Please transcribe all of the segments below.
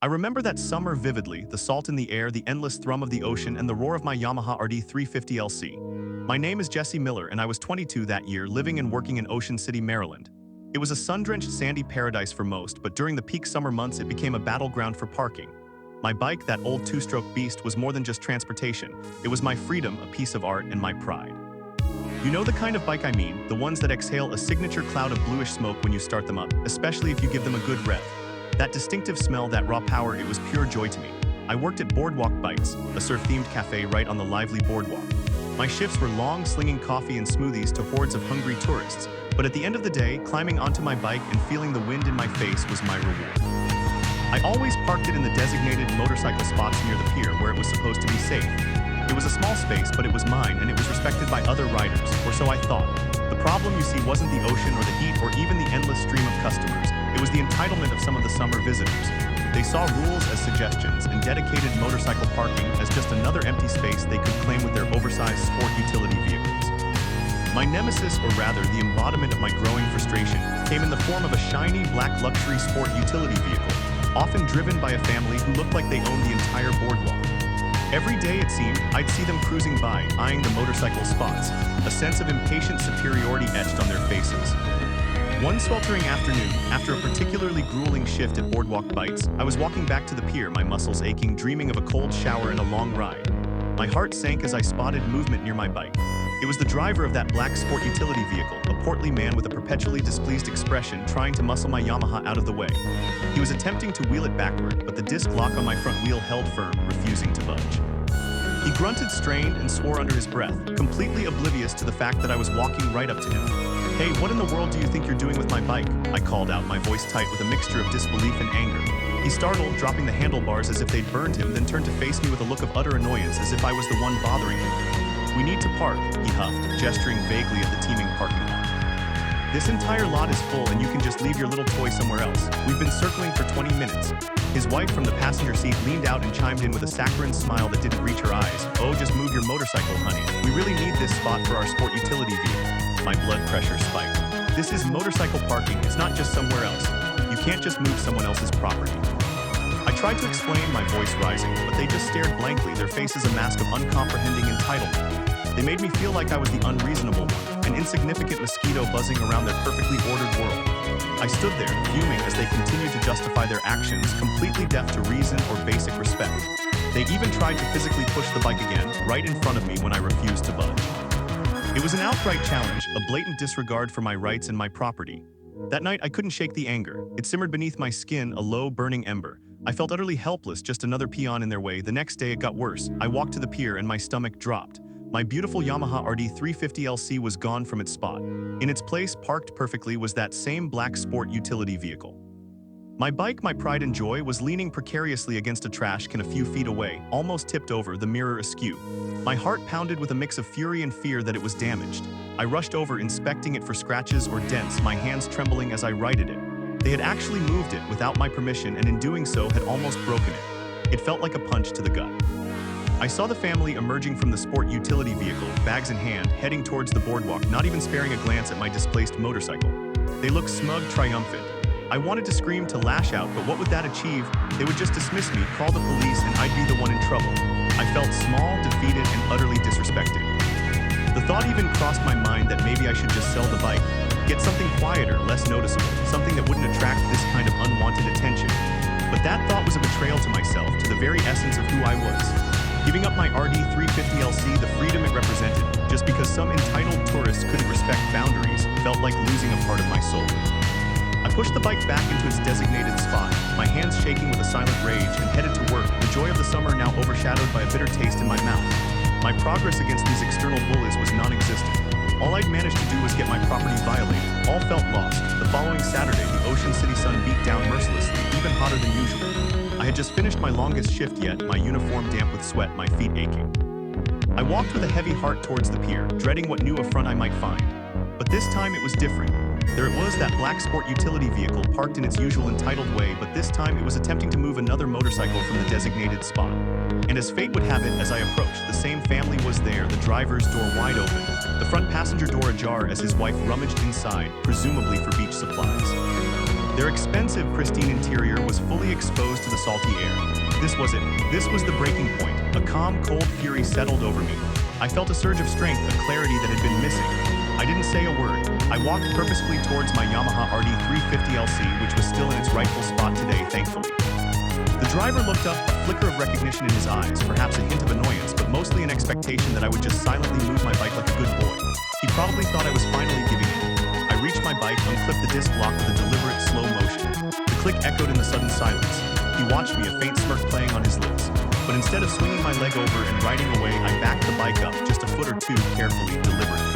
I remember that summer vividly, the salt in the air, the endless thrum of the ocean, and the roar of my Yamaha RD350 LC. My name is Jesse Miller, and I was 22 that year, living and working in Ocean City, Maryland. It was a sun-drenched sandy paradise for most, but during the peak summer months it became a battleground for parking. My bike, that old two-stroke beast, was more than just transportation. It was my freedom, a piece of art, and my pride. You know the kind of bike I mean, the ones that exhale a signature cloud of bluish smoke when you start them up, especially if you give them a good rev. That distinctive smell, that raw power, it was pure joy to me. I worked at Boardwalk Bites, a surf-themed cafe right on the lively boardwalk. My shifts were long, slinging coffee and smoothies to hordes of hungry tourists, but at the end of the day, climbing onto my bike and feeling the wind in my face was my reward. I always parked it in the designated motorcycle spots near the pier where it was supposed to be safe. It was a small space, but it was mine, and it was respected by other riders, or so I thought. The problem, you see, wasn't the ocean or the heat or even the endless stream of customers. It was the entitlement of some of the summer visitors. They saw rules as suggestions and dedicated motorcycle parking as just another empty space they could claim with their oversized sport utility vehicles. My nemesis, or rather the embodiment of my growing frustration, came in the form of a shiny black luxury sport utility vehicle, often driven by a family who looked like they owned the entire boardwalk. Every day, it seemed, I'd see them cruising by, eyeing the motorcycle spots, a sense of impatient superiority etched on their faces. One sweltering afternoon, after a particularly grueling shift at Boardwalk Bites, I was walking back to the pier, my muscles aching, dreaming of a cold shower and a long ride. My heart sank as I spotted movement near my bike. It was the driver of that black sport utility vehicle, a portly man with a perpetually displeased expression, trying to muscle my Yamaha out of the way. He was attempting to wheel it backward, but the disc lock on my front wheel held firm, refusing to budge. He grunted, strained, and swore under his breath, completely oblivious to the fact that I was walking right up to him. "Hey, what in the world do you think you're doing with my bike?" I called out, my voice tight with a mixture of disbelief and anger. He startled, dropping the handlebars as if they'd burned him, then turned to face me with a look of utter annoyance as if I was the one bothering him. "We need to park," he huffed, gesturing vaguely at the teeming parking lot. "This entire lot is full and you can just leave your little toy somewhere else. We've been circling for 20 minutes. His wife from the passenger seat leaned out and chimed in with a saccharine smile that didn't reach her eyes. "Oh, just move your motorcycle, honey. We really need this spot for our sport utility vehicle." My blood pressure spiked. "This is motorcycle parking, it's not just somewhere else. You can't just move someone else's property." I tried to explain, my voice rising, but they just stared blankly, their faces a mask of uncomprehending entitlement. They made me feel like I was the unreasonable one, an insignificant mosquito buzzing around their perfectly ordered world. I stood there, fuming as they continued to justify their actions, completely deaf to reason or basic respect. They even tried to physically push the bike again, right in front of me when I refused to budge. It was an outright challenge, a blatant disregard for my rights and my property. That night, I couldn't shake the anger. It simmered beneath my skin, a low, burning ember. I felt utterly helpless, just another peon in their way. The next day, it got worse. I walked to the pier and my stomach dropped. My beautiful Yamaha RD350 LC was gone from its spot. In its place, parked perfectly, was that same black sport utility vehicle. My bike, my pride and joy, was leaning precariously against a trash can a few feet away, almost tipped over, the mirror askew. My heart pounded with a mix of fury and fear that it was damaged. I rushed over, inspecting it for scratches or dents, my hands trembling as I righted it. They had actually moved it without my permission, and in doing so had almost broken it. It felt like a punch to the gut. I saw the family emerging from the sport utility vehicle, bags in hand, heading towards the boardwalk, not even sparing a glance at my displaced motorcycle. They looked smug, triumphant. I wanted to scream, to lash out, but what would that achieve? They would just dismiss me, call the police, and I'd be the one in trouble. I felt small, defeated, and utterly disrespected. The thought even crossed my mind that maybe I should just sell the bike, get something quieter, less noticeable, something that wouldn't attract this kind of unwanted attention. But that thought was a betrayal to myself, to the very essence of who I was. Giving up my RD350 LC, the freedom it represented, just because some entitled tourists couldn't respect boundaries, felt like losing a part of my soul. I pushed the bike back into its designated spot, my hands shaking with a silent rage, and headed to work, the joy of the summer now overshadowed by a bitter taste in my mouth. My progress against these external bullies was non-existent. All I'd managed to do was get my property violated. All felt lost. The following Saturday, the Ocean City sun beat down mercilessly, even hotter than usual. I had just finished my longest shift yet, my uniform damp with sweat, my feet aching. I walked with a heavy heart towards the pier, dreading what new affront I might find. But this time it was different. There it was, that black sport utility vehicle parked in its usual entitled way, but this time it was attempting to move another motorcycle from the designated spot. And as fate would have it, as I approached, the same family was there, the driver's door wide open, the front passenger door ajar as his wife rummaged inside, presumably for beach supplies. Their expensive, pristine interior was fully exposed to the salty air. This was it. This was the breaking point. A calm, cold fury settled over me. I felt a surge of strength, a clarity that had been missing. I didn't say a word. I walked purposefully towards my Yamaha RD350 LC, which was still in its rightful spot today, thankfully. The driver looked up, a flicker of recognition in his eyes, perhaps a hint of annoyance, but mostly an expectation that I would just silently move my bike like a good boy. He probably thought I was finally giving in. I reached my bike, unclipped the disc lock with a deliberate, slow motion. The click echoed in the sudden silence. He watched me, a faint smirk playing on his lips. But instead of swinging my leg over and riding away, I backed the bike up, just a foot or two, carefully, deliberately.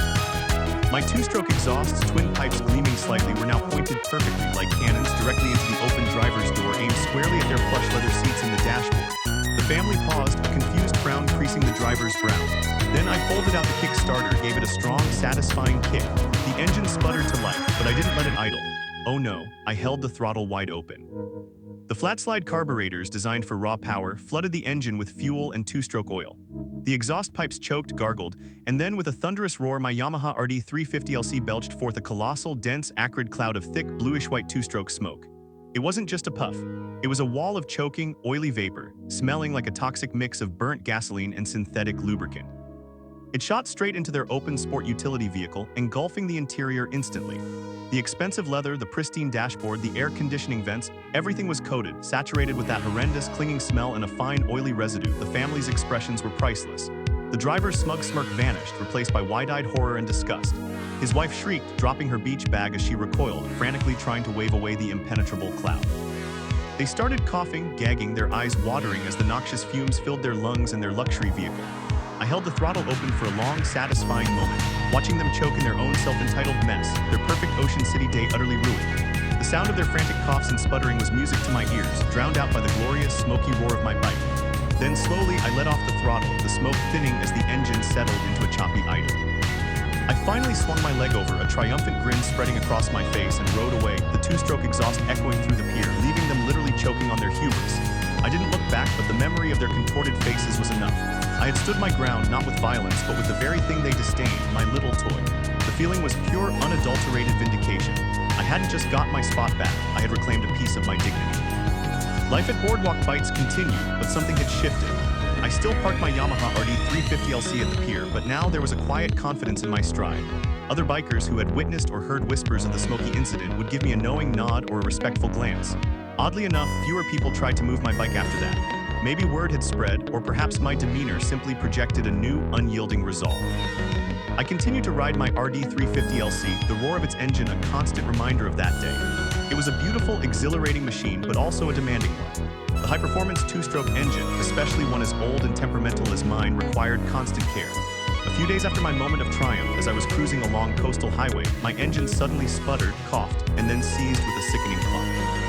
My two-stroke exhausts, twin pipes gleaming slightly, were now pointed perfectly, like cannons, directly into the open driver's door, aimed squarely at their plush leather seats in the dashboard. The family paused, a confused frown creasing the driver's brow. Then I folded out the Kickstarter, gave it a strong, satisfying kick. The engine sputtered to life, but I didn't let it idle. Oh no, I held the throttle wide open. The flat-slide carburetors, designed for raw power, flooded the engine with fuel and two-stroke oil. The exhaust pipes choked, gargled, and then with a thunderous roar, my Yamaha RD350 LC belched forth a colossal, dense, acrid cloud of thick, bluish-white two-stroke smoke. It wasn't just a puff. It was a wall of choking, oily vapor, smelling like a toxic mix of burnt gasoline and synthetic lubricant. It shot straight into their open sport utility vehicle, engulfing the interior instantly. The expensive leather, the pristine dashboard, the air conditioning vents, everything was coated, saturated with that horrendous, clinging smell and a fine, oily residue. The family's expressions were priceless. The driver's smug smirk vanished, replaced by wide-eyed horror and disgust. His wife shrieked, dropping her beach bag as she recoiled, frantically trying to wave away the impenetrable cloud. They started coughing, gagging, their eyes watering as the noxious fumes filled their lungs and their luxury vehicle. I held the throttle open for a long, satisfying moment, watching them choke in their own self-entitled mess, their perfect Ocean City day utterly ruined. The sound of their frantic coughs and sputtering was music to my ears, drowned out by the glorious, smoky roar of my bike. Then slowly, I let off the throttle, the smoke thinning as the engine settled into a choppy idle. I finally swung my leg over, a triumphant grin spreading across my face, and rode away, the two-stroke exhaust echoing through the pier, leaving them literally choking on their hubris. I didn't look back, but the memory of their contorted faces was enough. I had stood my ground, not with violence, but with the very thing they disdained, my little toy. The feeling was pure, unadulterated vindication. I hadn't just got my spot back, I had reclaimed a piece of my dignity. Life at Boardwalk Bites continued, but something had shifted. I still parked my Yamaha RD350 LC at the pier, but now there was a quiet confidence in my stride. Other bikers who had witnessed or heard whispers of the smoky incident would give me a knowing nod or a respectful glance. Oddly enough, fewer people tried to move my bike after that. Maybe word had spread, or perhaps my demeanor simply projected a new, unyielding resolve. I continued to ride my RD350 LC, the roar of its engine a constant reminder of that day. It was a beautiful, exhilarating machine, but also a demanding one. The high-performance two-stroke engine, especially one as old and temperamental as mine, required constant care. A few days after my moment of triumph, as I was cruising along coastal highway, my engine suddenly sputtered, coughed, and then seized with a sickening clunk.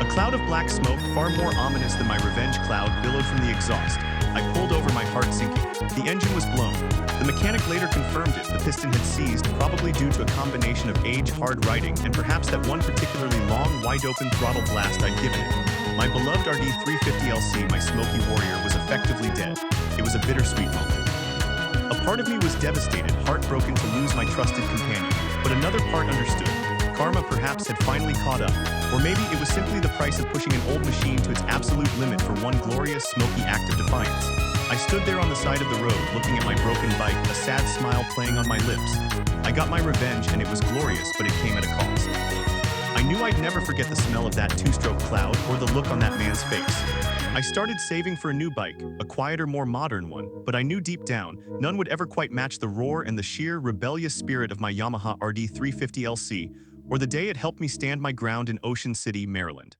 A cloud of black smoke, far more ominous than my revenge cloud, billowed from the exhaust. I pulled over, my heart sinking. The engine was blown. The mechanic later confirmed it. The piston had seized, probably due to a combination of age, hard riding, and perhaps that one particularly long, wide-open throttle blast I'd given it. My beloved RD350 LC, my smoky warrior, was effectively dead. It was a bittersweet moment. A part of me was devastated, heartbroken to lose my trusted companion, but another part understood. Karma perhaps had finally caught up, or maybe it was simply the price of pushing an old machine to its absolute limit for one glorious, smoky act of defiance. I stood there on the side of the road, looking at my broken bike, a sad smile playing on my lips. I got my revenge, and it was glorious, but it came at a cost. I knew I'd never forget the smell of that two-stroke cloud or the look on that man's face. I started saving for a new bike, a quieter, more modern one, but I knew deep down, none would ever quite match the roar and the sheer, rebellious spirit of my Yamaha RD350 LC, or the day it helped me stand my ground in Ocean City, Maryland.